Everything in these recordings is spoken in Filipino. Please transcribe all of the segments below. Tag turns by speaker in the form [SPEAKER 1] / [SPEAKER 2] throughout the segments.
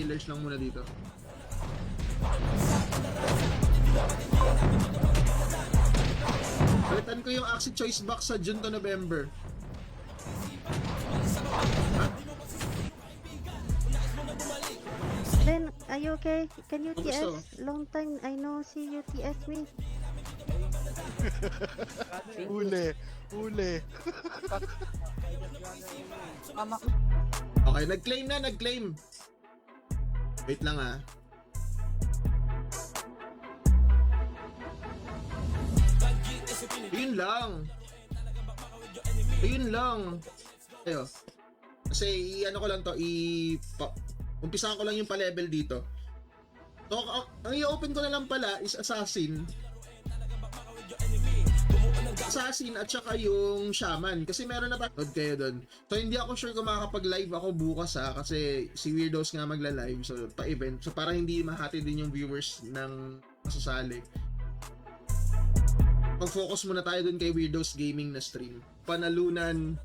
[SPEAKER 1] healers lang muna dito. Balitan ko yung Axie Choice Box sa June to November.
[SPEAKER 2] Ben, are you okay? Can you
[SPEAKER 1] Ang gusto.
[SPEAKER 2] TS? Long time I know see you TS me.
[SPEAKER 3] Uli.
[SPEAKER 1] Okay, nag-claim. Wait lang ah. Ayun lang. Ayo. Kasi ano ko lang to, umpisahan ko lang yung pa-level dito. So, ang i-open ko na lang pala is Assassin at saka yung Shaman. Kasi meron na tayo kayo doon. So, hindi ako sure kung makakapag-live ako bukas kasi si Weirdos nga magla-live. So, pa-event. So, para hindi mahati din yung viewers ng masasali. Mag-focus muna tayo doon kay Weirdos Gaming na stream. Panalunan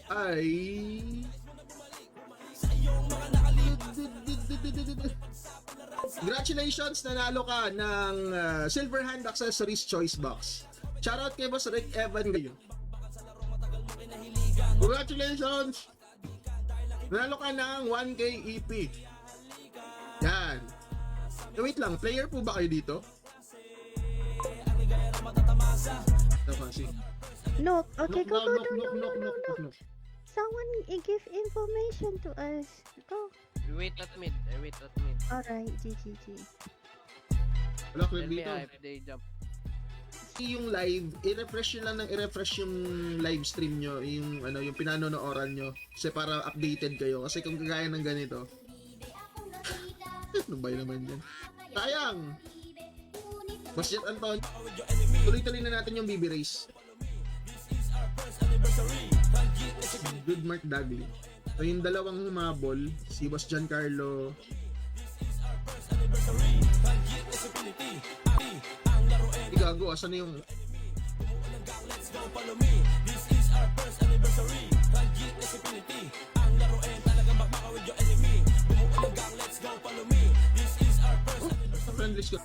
[SPEAKER 1] ay... Congratulations! Nanalo ka ng Silver Hand Accessories Choice Box. Shoutout kay Boss Rick Evan ngayon. Congratulations! Nanalo ka ng 1K EP. Yan. Wait lang, player po ba kayo dito?
[SPEAKER 2] Look, okay, go.
[SPEAKER 1] No.
[SPEAKER 2] Someone give information to us. Go.
[SPEAKER 4] I wait at mid.
[SPEAKER 2] Alright, GG.
[SPEAKER 1] Wala ko
[SPEAKER 4] Tell me
[SPEAKER 1] dito.
[SPEAKER 4] if they jump.
[SPEAKER 1] Yung live, i-refresh nyo lang ng i-refresh yung live stream nyo, yung yung pinanonooran nyo. Kasi para updated kayo. Kasi kung kagaya ng ganito, ano ba yun naman yan? Sayang! Mas Jet Anton, tuloy-tuloy na natin yung BB Race. Good Mark Dagley. So yung dalawang humabol, si Boss Giancarlo. Gago, asan na yung... Friendlist ko.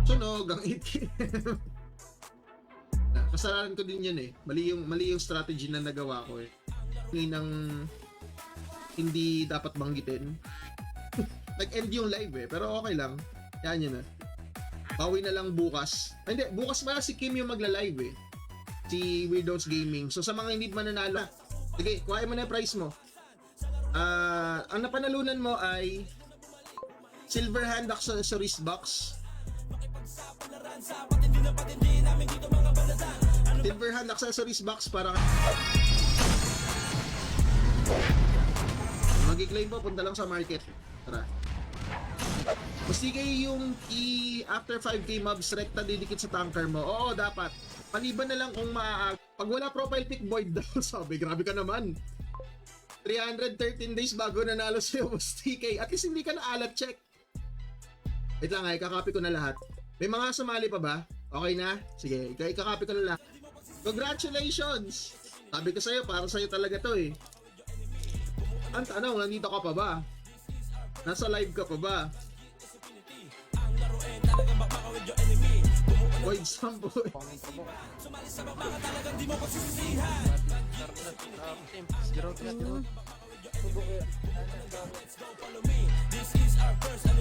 [SPEAKER 1] Sunog ang 8km. Kasalanan ko din yun eh. Mali yung strategy na nagawa ko eh. Ng hindi dapat banggitin. Nag-end yung live eh, pero okay lang. Yan yun na. Bawi na lang bukas. Ay, hindi, bukas pala si Kim yung magla-live eh. Si Weirdos Gaming. So sa mga hindi mananalo, sige, kuhain mo na yung prize mo. Ang napanalunan mo ay Silver Hand Accessories Box. Silver Hand Accessories Box para mag-claim po, punta lang sa market. Tara. Gusto kayo yung after 5k mobs rekta didikit sa tanker mo. Oo, dapat. Maliban na lang kung pag wala profile pic void daw. Sabi, grabe ka naman. 313 days bago nanalo sa'yo, Boss TK. At least hindi ka na alat check. Wait lang, ikakopy ko na lahat. May mga sumali pa ba? Okay na? Sige, ikakopy ko na lahat. Congratulations! Sabi ko sa'yo, para sa'yo talaga to eh. Ang tanong, nandito ka pa ba? Nasa live ka pa ba? Void sampo eh.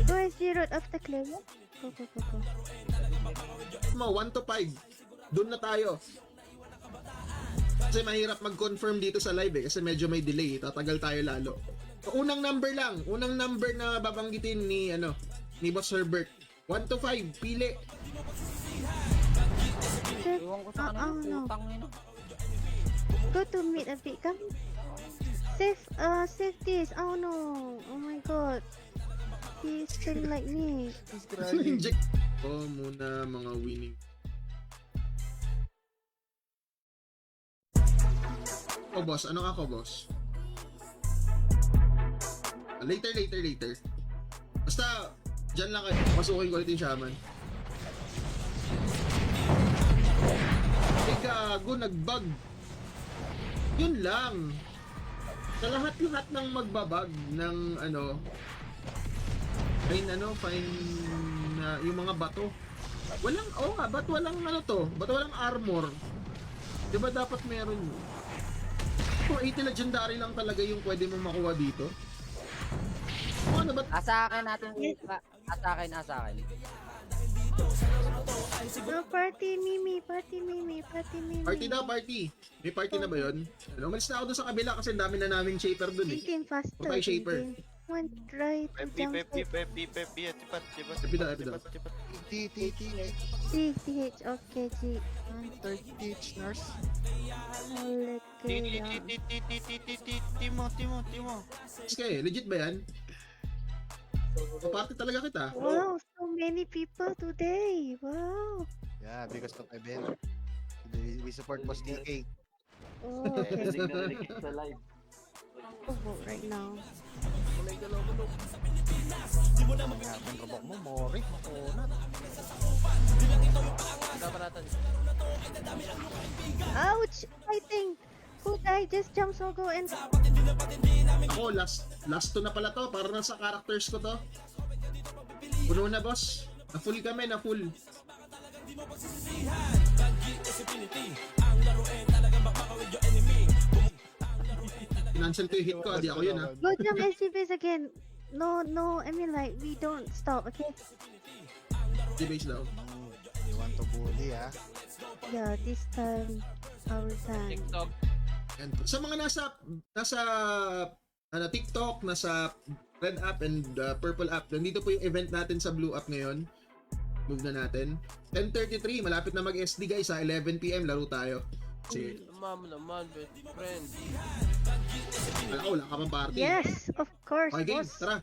[SPEAKER 2] Who is the root of the clay? Go.
[SPEAKER 1] Mo 1 to 5. Doon na tayo. Kasi mahirap mag-confirm dito sa live eh, kasi medyo may delay, tatagal tayo lalo. So, unang number na babanggitin ni Boss Herbert. 1 to 5, pili.
[SPEAKER 4] Iwan ko sa kanila,
[SPEAKER 2] no.
[SPEAKER 4] putang ina.
[SPEAKER 2] Go to meet a bit. Come. Save this. Oh no. Oh my god. He's still like me.
[SPEAKER 1] Inject. Muna mga winning. Boss. Ano ako, boss? Later. Basta, dyan lang kayo. Pasukin ko ulit yung Shaman. Gago, nag-bug. Yun lang. Sa lahat-lahat ng magbabag ng fine yung mga bato. Walang, ba't walang ba't walang armor? Di ba dapat meron yun? 280 legendary lang talaga yung pwede mong makuha dito. Ano ba?
[SPEAKER 4] Asa akin natin. Asa akin.
[SPEAKER 2] No, party Mimi.
[SPEAKER 1] Party daw, party. May party na ba yun? Umalis na ako dun sa kabila kasi ang dami na naming shaper dun eh.
[SPEAKER 2] Tintin faster.
[SPEAKER 1] Patay shaper.
[SPEAKER 2] One try to jump it.
[SPEAKER 1] Epidaw.
[SPEAKER 2] TH, okay, G.
[SPEAKER 3] 30 TH nurse. Timo.
[SPEAKER 1] Okay, legit ba yan? Party talaga kita.
[SPEAKER 2] Wow, so many people today. Wow.
[SPEAKER 3] Yeah, because of event. We support Boss DK.
[SPEAKER 2] Oh, okay. I'll vote right now.
[SPEAKER 3] Ang robok mo, Mori. Makunat.
[SPEAKER 2] Ouch! Fighting! Who died? Just jump Sogo and...
[SPEAKER 1] Ako, last to na pala to. Para na sa characters ko to. Puno na, boss. Na-full kami, na-full. Financial ko yung hit ko, di ako yun ha.
[SPEAKER 2] Go jump SC-base again. No, I mean like, we don't stop, okay?
[SPEAKER 1] D-base daw.
[SPEAKER 3] You want to bully, ha?
[SPEAKER 2] Yeah, this time, our time.
[SPEAKER 4] TikTok.
[SPEAKER 1] And sa mga nasa TikTok, nasa Red app and Purple app, nandito po yung event natin sa Blue app ngayon. Move na natin. 10:33, malapit na mag-SD guys ha. 11 PM laro tayo. Kasi
[SPEAKER 4] Naman, best friend.
[SPEAKER 1] wala ka pang party.
[SPEAKER 2] Yes, of course,
[SPEAKER 1] Okay, game,
[SPEAKER 2] boss.
[SPEAKER 1] tara.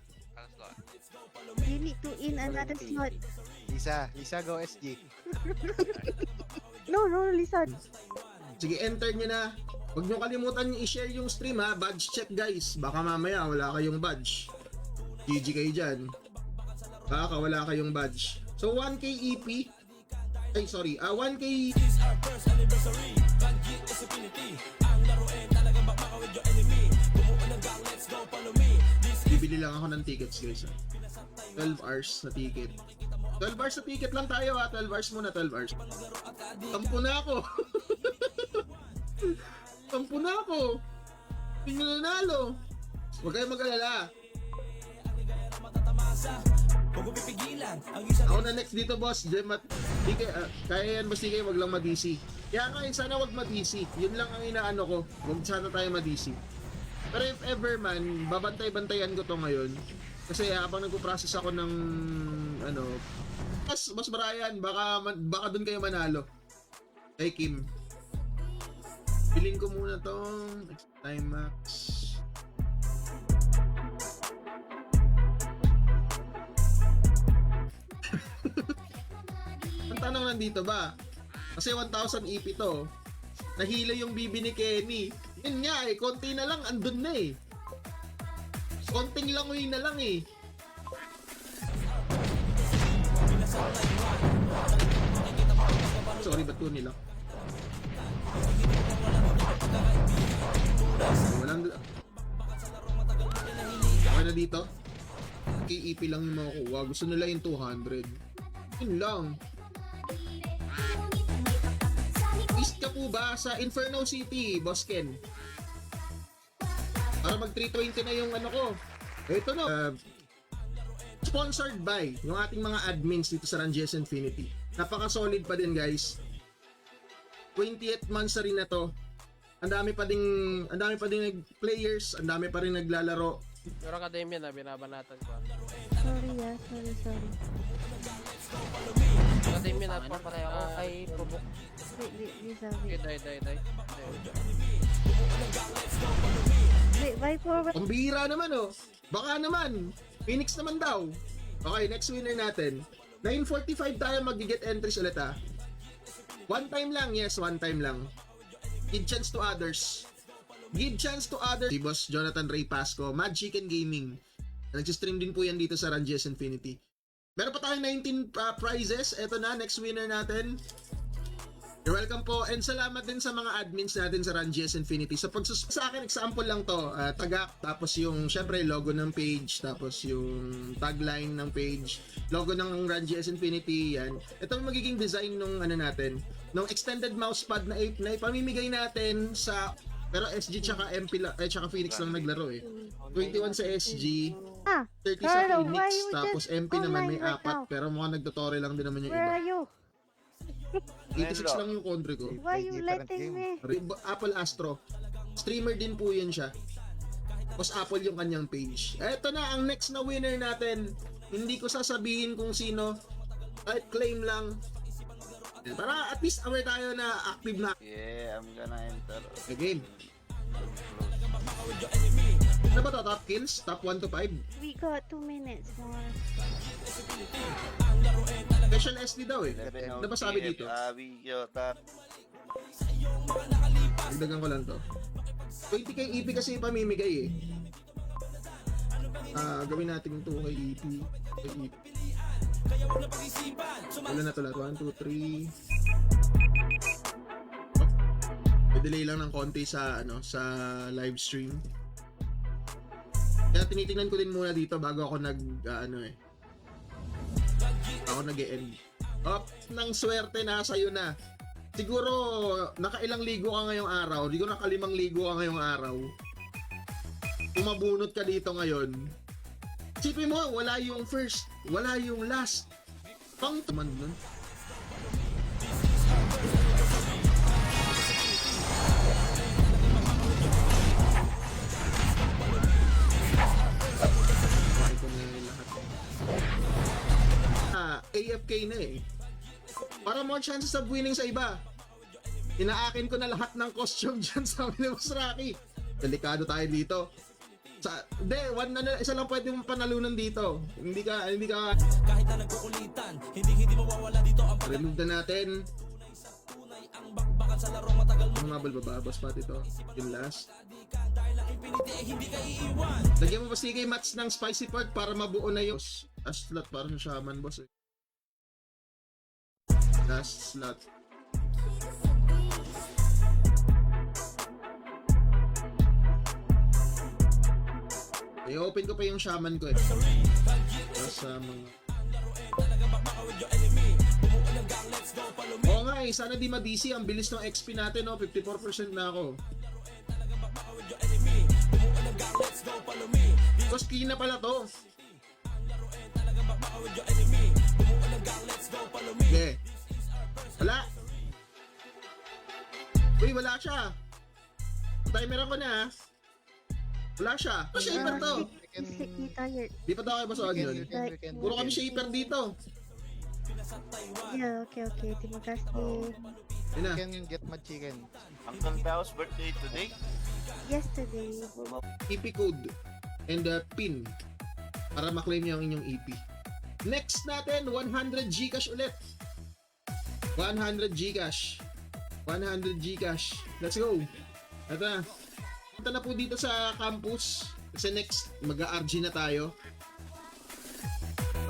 [SPEAKER 2] You need to in another slot.
[SPEAKER 3] Lisa, go SG.
[SPEAKER 2] No, Lisa.
[SPEAKER 1] Sige, enter nyo na. Huwag nyo kalimutan i-share yung stream ha. Badge check guys. Baka mamaya wala kayong badge. GG kayo dyan. Baka wala kayong badge. So 1k EP. Ay sorry. 1k. Bibili lang ako ng tickets guys ha. 12 hours na ticket. 12 hours na ticket lang tayo ha. 12 hours muna, 12 hours. Tampo na ako. Tampo na ako. Hindi nyo nanalo. Huwag kayong mag-alala. Ako na next dito boss. Kaya yan basta kayo wag lang ma-DC. Kaya kayo sana wag ma-DC. Yun lang ang inaano ko. Huwag sana tayo ma-DC. Pero if ever man, babantay-bantayan ko to ngayon. Kasi habang nagpo-process ako ng Boss Brian, baka dun kayo manalo. Kay Kim. Piling ko muna tong time max. Ang tanong nandito ba? Kasi 1,000 EP to. Nahila yung bibi ni Kenny. Yun nga eh, konti na lang, andun na eh. Konting langoy na lang eh. Sorry, ba't ko nila? Walang... Okay na dito. KEP lang yung makukuha. Gusto nila yung 200. Yun lang. East ka po ba sa Inferno City, Boss Ken? Para mag 320 na yung ko. Ito na. Sponsored by yung ating mga admins dito sa Ranges Infinity. Napaka-solid pa din guys. 20th monthsary na to. Ang dami pa ding players, ang dami pa rin naglalaro.
[SPEAKER 4] Pero academia na, binabanatan ko.
[SPEAKER 2] Sorry.
[SPEAKER 4] Academia na, patay ako kay Pubok.
[SPEAKER 2] Wait, Lisa,
[SPEAKER 4] Okay,
[SPEAKER 2] wait.
[SPEAKER 4] die.
[SPEAKER 2] Wait, Viper,
[SPEAKER 1] Ang bihira naman oh. Baka naman. Phoenix naman daw. Okay, next winner natin. 9:45 tayo mag-get entries ulit ha. One time lang, yes, one time lang. Give chance to others. Si Boss Jonathan Ray Pasco, Mad Chicken Gaming. Nag-stream din po yan dito sa Ranges Infinity. Meron pa tayong 19 prizes. Ito na, next winner natin. You're welcome po, and salamat din sa mga admins natin sa Run GS Infinity. Sa sa akin, example lang to, tagak, tapos yung, syempre, logo ng page, tapos yung tagline ng page, logo ng Run GS Infinity, yan. Ito ang magiging design nung ano natin, nung extended mousepad na ipamimigay natin sa, pero SG tsaka MP tsaka Phoenix lang naglaro eh. 21 sa SG,
[SPEAKER 2] Ah,
[SPEAKER 1] 30 sa
[SPEAKER 2] Carlo,
[SPEAKER 1] Phoenix,
[SPEAKER 2] why you
[SPEAKER 1] tapos
[SPEAKER 2] just
[SPEAKER 1] MP naman may
[SPEAKER 2] online right
[SPEAKER 1] 4,
[SPEAKER 2] now?
[SPEAKER 1] pero mukhang nagtotore lang din naman yung
[SPEAKER 2] where
[SPEAKER 1] iba.
[SPEAKER 2] are you?
[SPEAKER 1] 86 lang yung country ko.
[SPEAKER 2] Why you
[SPEAKER 3] different
[SPEAKER 2] letting
[SPEAKER 3] game.
[SPEAKER 2] me?
[SPEAKER 1] Apple Astro. Streamer din po yun siya. Tapos Apple yung kanyang page. Eto na, ang next na winner natin. Hindi ko sasabihin kung sino. Kahit claim lang. Para at least aware tayo na active na
[SPEAKER 5] Yeah, I'm gonna enter.
[SPEAKER 1] the game. Ano ba to? Top kills? Top 1 to 5?
[SPEAKER 2] We got 2 minutes more.
[SPEAKER 1] Special SD daw eh. Ano ba sabi dito? Dagdagan ko lang to. 20k EP kasi pamimigay eh. Gawin natin ito kay EP. Kay EP. Wala na to lahat. 1, 2, 3. May delay lang ng konti sa ano sa live stream. Kaya tinitingnan ko din muna dito bago ako nag-e-end. Nang swerte na sa'yo na. Siguro nakailang ligo ka ngayong araw. Siguro nakalimang ligo ka ngayong araw. Kung mabunot ka dito ngayon, isipin mo, wala yung first, wala yung last. Pang taman nun. Okay ko na yung lahat. AFK na eh. Para more chances of winning sa iba. Inaakin ko na lahat ng costume dyan sa Boss Rocky. Delikado tayo dito. Isa lang pwede mong panalunan dito. Hindi ka kahit na nagkukulitan, hindi mawawala dito ang remove na natin. Ang mabal bababas pa ito. Yung last. Lagyan mo ba sige match ng spicy pork para mabuo na yung last slot para sa shaman boss eh. Last slot. I-open ko pa yung shaman ko eh. Para sa mga... Oo nga eh, sana di ma-DC. Ang bilis ng XP natin, no? 54% na ako. Tapos key na pala to. Okay. Wala. Uy, wala siya. Timer ako na. Wala siya. Oh, shaper to.
[SPEAKER 2] He tired.
[SPEAKER 1] Di pa tayo basoan yun. Puro kami shaper dito.
[SPEAKER 2] Yeah, okay. Terima kasih.
[SPEAKER 1] Yun na.
[SPEAKER 3] Can you get my chicken?
[SPEAKER 5] Uncle Bao's birthday today.
[SPEAKER 2] Yesterday.
[SPEAKER 1] EP code and pin para maklaim niyo ang inyong EP. Next natin, 100 Gcash ulit. 100 Gcash. 100 Gcash. Let's go. Ito na. Punta na po dito sa campus. Kasi next, mag-RG na tayo.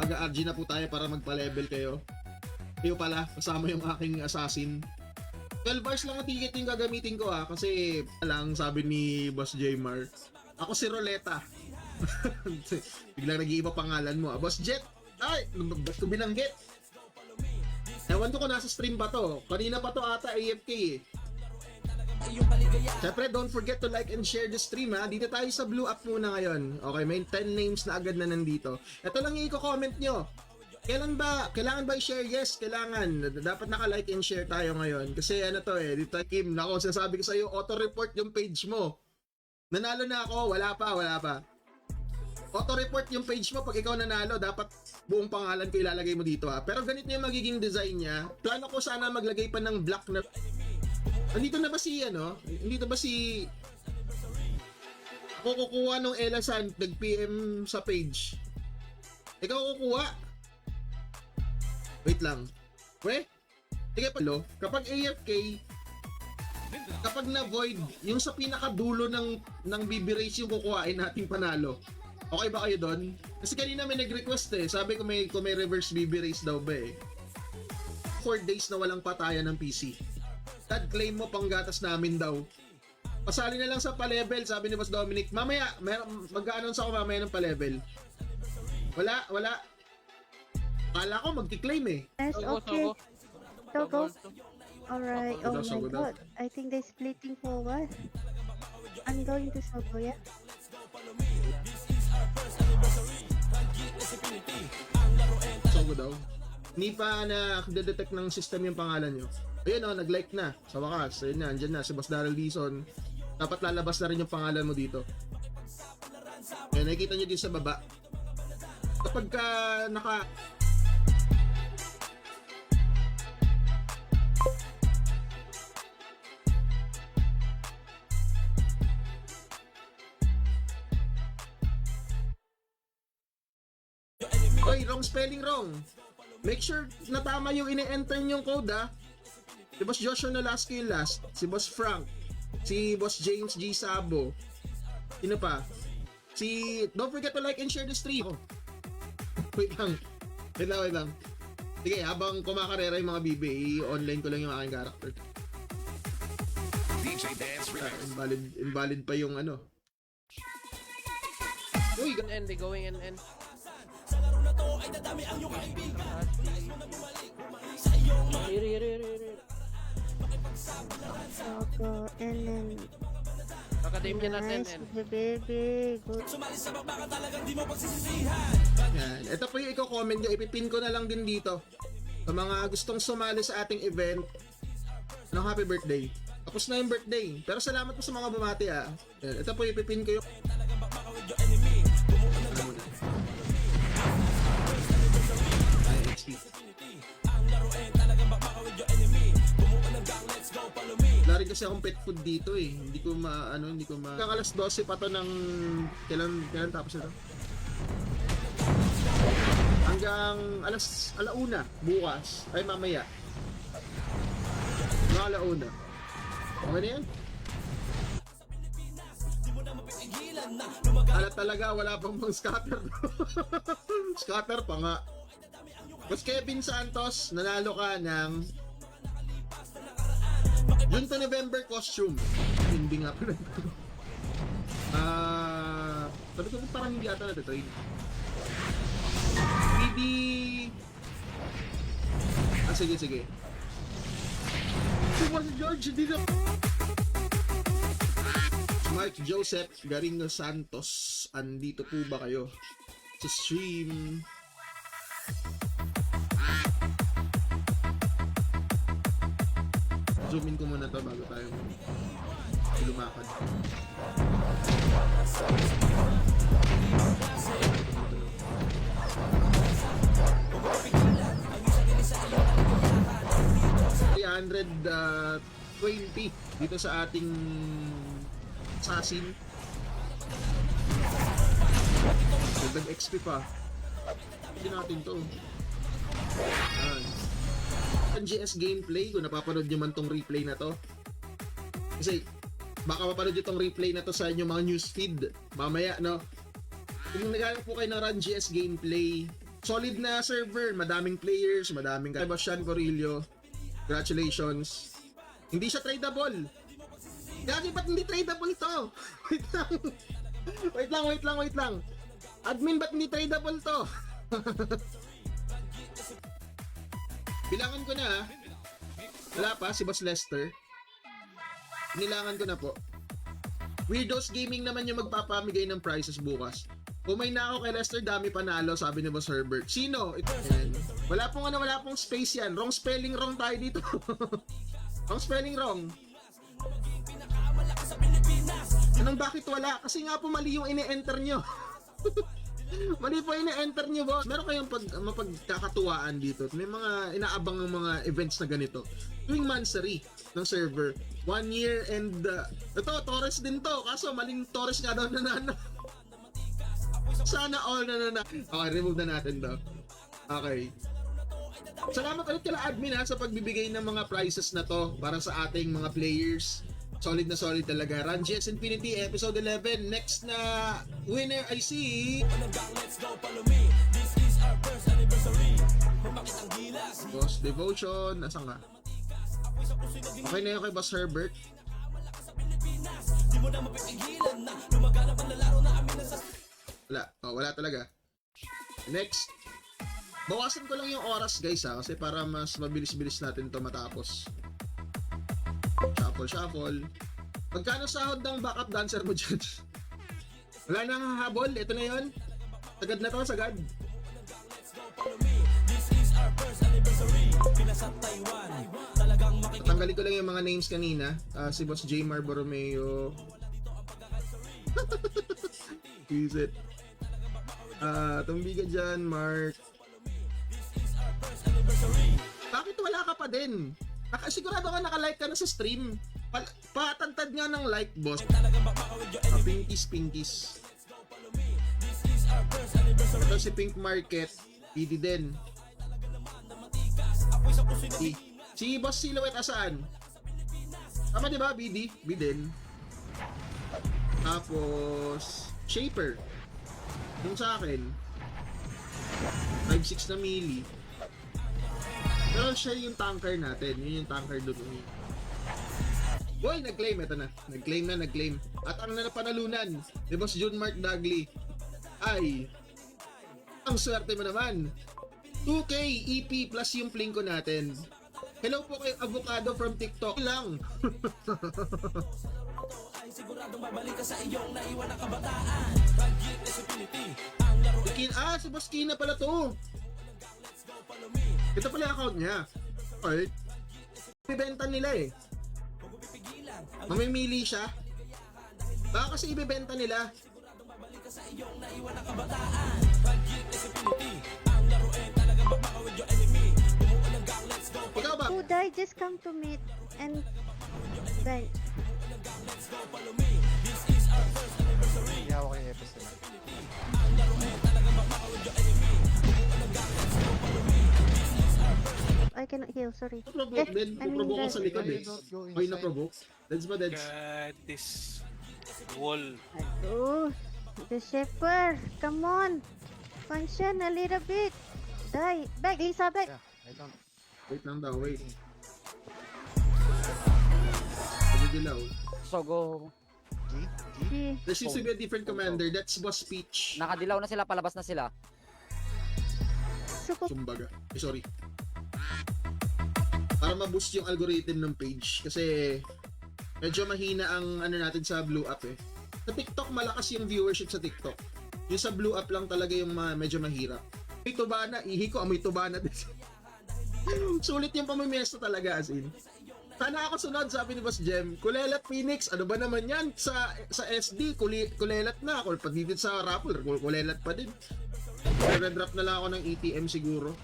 [SPEAKER 1] Mag-RG na po tayo para magpa-level kayo. Kayo pala, kasama yung aking assassin. 12 bars lang ang ticket yung gagamitin ko ha. Kasi lang sabi ni Boss Jmar, ako si Roleta. Biglang nag-iiba pangalan mo. Boss Jet, ay, ba't ko binanggit? Ewan ko kung nasa stream ba to. Kanina pa to ata AFK eh. Siyempre, don't forget to like and share the stream ha. Dito tayo sa Blue Up muna ngayon. Okay, may 10 names na agad na nandito. Ito lang yung i-comment nyo. Kailangan ba i-share? Yes, kailangan. Dapat naka-like and share tayo ngayon. Kasi ano to eh, dito Kim, nako, sinasabi ko sa'yo, auto-report yung page mo. Nanalo na ako, wala pa. Auto-report yung page mo pag ikaw nanalo, dapat buong pangalan ko ilalagay mo dito ha. Pero ganito yung magiging design niya. Plano ko sana maglagay pa ng black na... Andito na ba si ako kukuha nung Ella San nag-PM sa page. Ikaw kukuha. Wait lang. Sige palo, kapag AFK, kapag na-void, yung sa pinakadulo ng BB race yung kukuhain nating panalo. Okay ba kayo doon? Kasi kanina may nag-request eh. Sabi ko may reverse BB race daw ba eh. 4 days na walang patayan ng PC. Dad, claim mo pang gatas namin daw. Pasali na lang sa pa-level, sabi ni Boss Dominic. Mamaya, mag-a-announce ako mamaya ng pa-level. Wala. Kala ko magti-claim eh.
[SPEAKER 2] Yes, okay. So go. Alright. Oh
[SPEAKER 1] Sogo daw,
[SPEAKER 2] my
[SPEAKER 1] sogo daw.
[SPEAKER 2] god. I think they're splitting for what? I'm going to Sogo, yeah?
[SPEAKER 1] Sogo daw. Hindi pa na-detect ng system yung pangalan nyo. Ayun o, nag-like na. Sa wakas, ayun na, andyan na, si Boss Daryl Dizon. Dapat lalabas na rin yung pangalan mo dito. Ayun, nakikita nyo din sa baba. Kapag ka naka... Oy, wrong spelling wrong. Make sure na tama yung ine-enter yung code ah. Si Boss Joshua Nolasco yung last. Si Boss Frank. Si Boss James G. Sabo. Sino pa? Don't forget to like and share the stream. Oh. Wait lang. Sige, habang kumakarera yung mga BB, i-online ko lang yung aking character.
[SPEAKER 6] DJ Dance Remix.
[SPEAKER 1] Invalid pa yung ano. Uy,
[SPEAKER 4] Going in.
[SPEAKER 2] Sogo, and then...
[SPEAKER 4] Academia natin,
[SPEAKER 2] Nice,
[SPEAKER 4] and
[SPEAKER 2] baby. Good.
[SPEAKER 1] yan. Ito po yung i-comment nyo. Ipipin ko na lang din dito. Sa mga gustong sumali sa ating event, ng happy birthday. Tapos na yung birthday. Pero salamat po sa mga bumati ah. Yan. Ito po yung ipipin ko yung... Ano muna? Ay, XP. Wala rin kasi akong pet food dito eh. Hindi ko Hanggang alas 12 pa to ng... Kailan tapos ito? Hanggang alauna bukas. Ay, mamaya. Mga alauna. Okay na yan? Alat talaga, wala pang mga scatter. Scatter pa nga. Boss Kevin Santos, nanalo ka ng June to November costume. Hindi nga pala. Sabi ko parang hindi ata natitrade. PD... sige. Si George, hindi na... Mark Joseph Garingo Santos, andito po ba kayo sa stream? Zoom in ko muna to bago tayo lumakad. $320 dito sa ating assassin. Dagdag XP pa. Hindi natin to. GS gameplay, kung napapanood nyo man tong replay na to. Kasi baka mapanood nyo tong replay na to sa inyong mga newsfeed mamaya, no? Kung naghanap po kayo ng Run GS gameplay, solid na server, madaming players, madaming kay Sean Corillo. Congratulations. Hindi siya tradable. Gagi, ba't hindi tradable to? Wait lang. Admin, ba't hindi tradable to? Bilangan ko na ha. Wala pa, si Boss Lester. Nilangan ko na po. Weirdos Gaming naman yung magpapamigay ng prizes bukas. Kumay na ako kay Lester, dami panalo, sabi ni Boss Herbert. Sino? Yan. Wala pong space yan. Wrong spelling wrong tayo dito. Wrong spelling wrong. Anong bakit wala? Kasi nga po mali yung ine-enter nyo. Mali po ine-enter nyo, boss. Meron kayong mapagkakatuwaan dito. May mga inaabang ng mga events na ganito. Tuwing Mansari ng server. 1 year and... ito, Torres din to. Kaso maling Torres nga daw nanana. Sana all nanana. Okay, remove na natin daw. Okay. Salamat ulit kila admin ha sa pagbibigay ng mga prizes na to para sa ating mga players. Solid na solid talaga. Run GS Infinity episode 11. Next na winner I see Boss Devotion. Nasaan ka? Okay na yun kay Boss Herbert. Wala. Oh, wala talaga. Next. Bawasan ko lang yung oras guys ha, kasi para mas mabilis-bilis natin to matapos. Shuffle. Magkano sahod ng backup dancer mo dyan? Wala nang hahabol. Ito na yun. Sagad na to, sagad. Tanggalin ko lang yung mga names kanina. Si Boss Jmar Borromeo. Visit. Tumbiga dyan, Mark. Bakit wala ka pa din? Sigurado ka naka-like ka na sa stream. Patantad nga ng like, boss. Pinkies. Ito si Pink Market. BD din. Si Boss Silhouette asaan? Tama diba, BD? BD din. Tapos Shaper. Yung sa akin 5.6 na mili. Pero siya yung tanker natin. Yun yung tanker doon. Boy, nag-claim. Ito na. Nag-claim. At ang napanalunan ni Boss John Mark Dagley ay ang swerte mo naman. 2K EP plus yung plinko natin. Hello po kay Avocado from TikTok lang. Si Boss Kina pala to. Ito pala yung account niya. Okay. Ibibenta nila eh. Mamimili siya. Baka kasi ibibenta nila. Ikaw ba?
[SPEAKER 2] Who died? Just come to meet and then
[SPEAKER 3] Hindi hawak yung episode na.
[SPEAKER 2] I cannot heal. Sorry.
[SPEAKER 1] Provoke din.
[SPEAKER 2] I mean
[SPEAKER 1] Provoke ko
[SPEAKER 2] that-
[SPEAKER 1] sa likod eh.
[SPEAKER 3] Don't go
[SPEAKER 1] Hoy,
[SPEAKER 3] inside.
[SPEAKER 1] na-provoke. That's ba, Deds?
[SPEAKER 6] God, this wall.
[SPEAKER 2] Oh, the shepherd. Come on. Function a little bit. Die. Back. Lisa, back.
[SPEAKER 3] Yeah, I don't.
[SPEAKER 1] Wait lang daw, wait. Dilaw.
[SPEAKER 7] So go.
[SPEAKER 3] G?
[SPEAKER 2] G.
[SPEAKER 1] There seems to be a different commander. That's Boss Peach.
[SPEAKER 7] Nakadilaw na sila, palabas na sila.
[SPEAKER 2] Suko.
[SPEAKER 1] Sumbaga. Sorry. Para ma-boost yung algorithm ng page. Kasi medyo mahina ang ano natin sa Blue Up eh. Sa TikTok, malakas yung viewership sa TikTok. Yung sa Blue Up lang talaga yung medyo mahirap. May tubana. Ihi ko, amoy tubana din. Sulit yung pamimiesta talaga as in. Sana ako sunod, sabi ni Boss Jem. Kulelat Phoenix, ano ba naman yan? Sa SD, kulelat na. Kung pag dito sa Rappler, kulelat pa din. Red-drop na lang ako ng ETM siguro.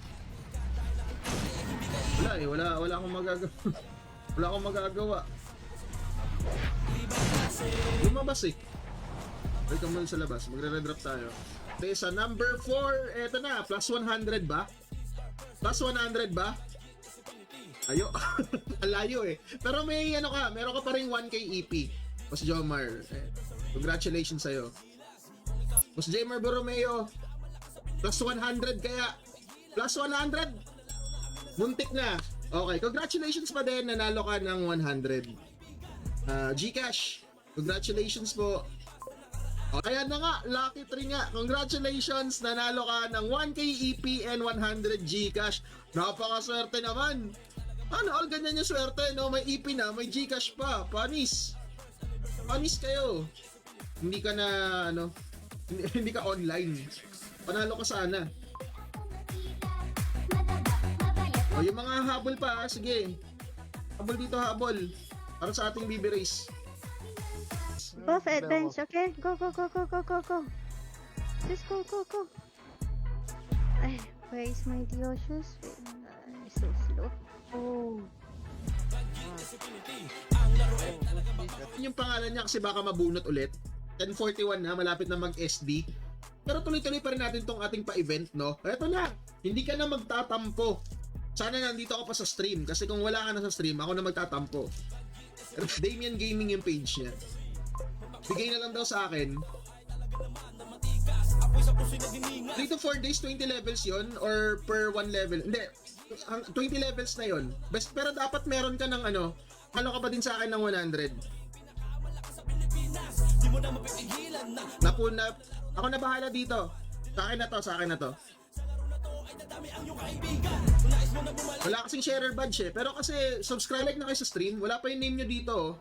[SPEAKER 1] Wala eh, wala akong magagawa. Wala akong magagawa. Lumabas eh. Welcome muna sa labas, magre-red-drop tayo. Okay, sa number 4, eto na, plus 100 ba? Plus 100 ba? Ayo, alayo eh. Pero may ano ka, meron ka pa rin 1K EP. Boss Jomar, congratulations sa'yo. Boss Jomar Borromeo, plus 100 kaya. Plus 100. Muntik na. Okay, congratulations pa din, nanalo ka ng 100. Gcash, congratulations po. O, kaya na nga, lucky 3 nga. Congratulations, nanalo ka ng 1K EP and 100 Gcash. Napakaswerte naman. Ano, all ganyan yung swerte, no? May EP na, may Gcash pa. Panis. Panis kayo. Hindi ka na, ano, hindi ka online. Panalo ka sana. O, yung mga habol pa, sige. Habol dito, habol. Para sa ating BB race.
[SPEAKER 2] Both at bench, okay? Go. Just go. Ay, where is my Dioshes? So slow. Oh.
[SPEAKER 1] Yung pangalan niya kasi baka mabunot ulit. 10:41 na, malapit na mag-SD. Pero tuloy-tuloy pa rin natin tong ating pa-event, no? Eto na, hindi ka na magtatampo. Sana nandito ako pa sa stream. Kasi kung wala ka na sa stream, ako na magtatampo. Damian Gaming yung page niya. Bigay na lang daw sa akin. 3 to 4 days, 20 levels yon or per 1 level. Hindi, 20 levels na yon. Best, pero dapat meron ka ng ano, ka pa din sa akin ng 100. Napuna, ako na bahala dito. Sa akin na to. Wala kasing sharer badge eh. Pero kasi subscribe like na kayo sa stream, wala pa yung name nyo dito. Oh.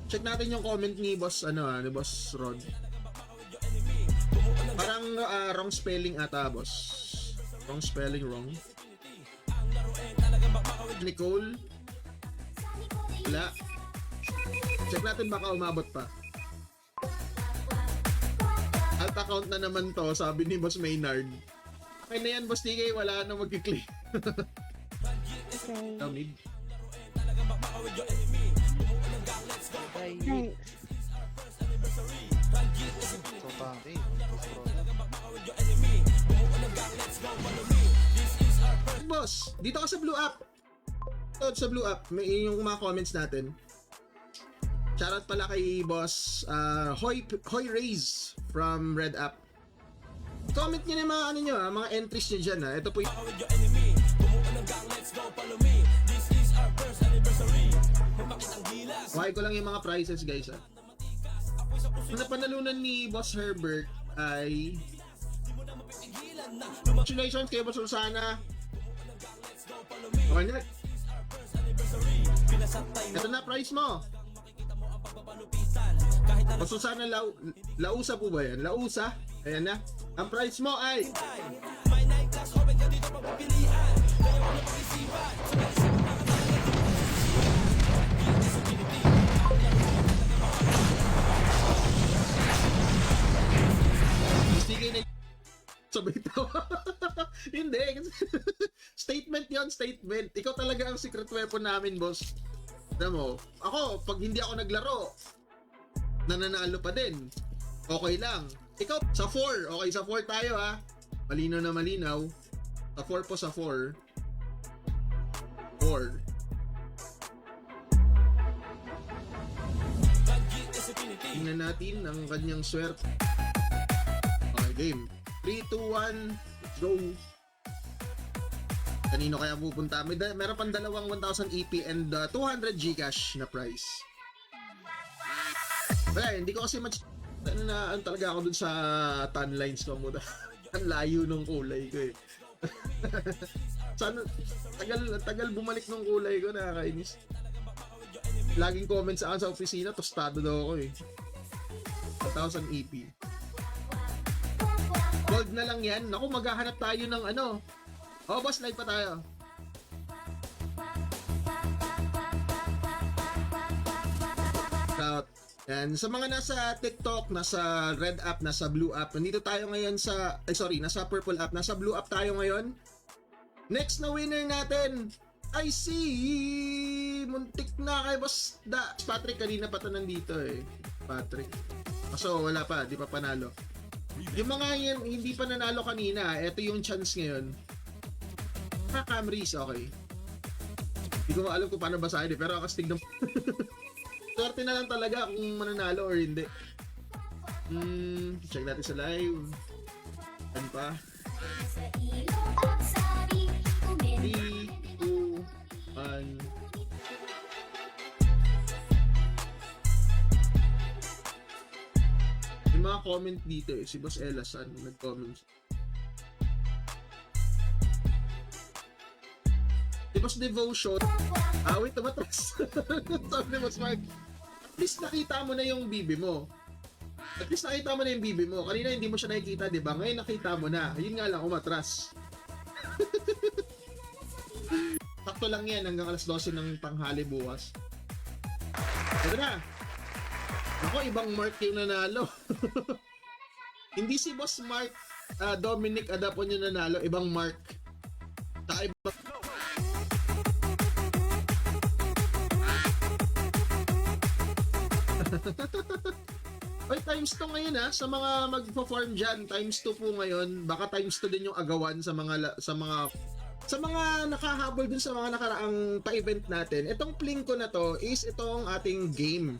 [SPEAKER 1] Check natin yung comment ni Boss ni Boss Rod. Parang wrong spelling ata, boss. Wrong spelling, wrong. Nicole. Wala. Check natin baka umabot pa. Alt account na naman to, sabi ni Boss Maynard. Okay na yan, Boss TK, wala na magkiklik.
[SPEAKER 2] Okay.
[SPEAKER 1] Mid.
[SPEAKER 2] Nice.
[SPEAKER 3] So, tanky.
[SPEAKER 1] Boss, dito ka sa Blue App. Ito sa Blue App, may yung mga comments natin. Shoutout pala kay Boss Hoy Reyes from Red App. Comment nyo na yung mga ano nyo, mga entries nyo dyan. Ito po yung... Okay ko lang yung mga prices, guys. Ang napanalunan ni Boss Herbert ay... Congratulations kay Boss Rosana. Okay na. Ito na price mo. Boss Rosana, lausa po ba yan? Lausa? Ayan na. Ang price mo ay... Sige na sabay tawa. Hindi. Statement yon, statement. Ikaw talaga ang secret weapon namin, boss. Alam mo, ako, pag hindi ako naglaro, nananalo pa din. Okay lang. Ikaw, sa 4. Okay, sa 4 tayo ha. Malinaw na malinaw. Sa 4 po, sa 4. 4. Tingnan natin ang kanyang swerte. Okay, game. 3, 2, 1, let's go. Kanino kaya pupunta? Meron pang dalawang 1,000 EP and 200 Gcash na price. Wala, hindi ko kasi ano talaga ako dun sa tan lines ko muna. Ang layo ng kulay ko eh. Sana, tagal bumalik ng kulay ko, nakakainis. Laging comment sa akin sa opisina, tostado daw ako eh. 1,000 EP. Gold na lang yan. Naku, maghahanap tayo ng ano. Oh, boss, live pa tayo. Shout. Yan. Sa mga nasa TikTok, nasa Red App, nasa Blue App, nandito tayo ngayon sa, nasa Purple App, nasa Blue App tayo ngayon. Next na winner natin, I see! Muntik na kay Boss Patrick, kanina pa ito nandito eh. Patrick. So, wala pa, di pa panalo. Yung mga yan, hindi pa nanalo kanina, ito yung chance ngayon. Camrys, okay. Hindi ko alam kung paano basahin eh, pero kasi tignan. Swerte na lang talaga kung mananalo or hindi. Check natin sa live. Ano pa? 3, 2, 1. Yung mga comment dito eh, si Boss Elasan nag-comment. Si Boss Devotion, wait, tumatas. Sabi ni Boss Mark, at least nakita mo na yung bibi mo. At least nakita mo na yung bibi mo. Kanina hindi mo siya nakikita, di ba? Ngayon nakita mo na. Yun nga lang, umatras. Sakto lang yan hanggang alas 12 ng tanghali bukas. Ito na. Ako, ibang Mark yung nanalo. Hindi si Boss Mark Dominic Adapon yung nanalo, ibang Mark. Saka ibang... Oy, times 2 ngayon ha, sa mga magpo-form dyan, times 2 po ngayon, baka times 2 din yung agawan sa mga nakahabol dun sa mga nakaraang pa-event natin. Itong Plinko na to is itong ating game.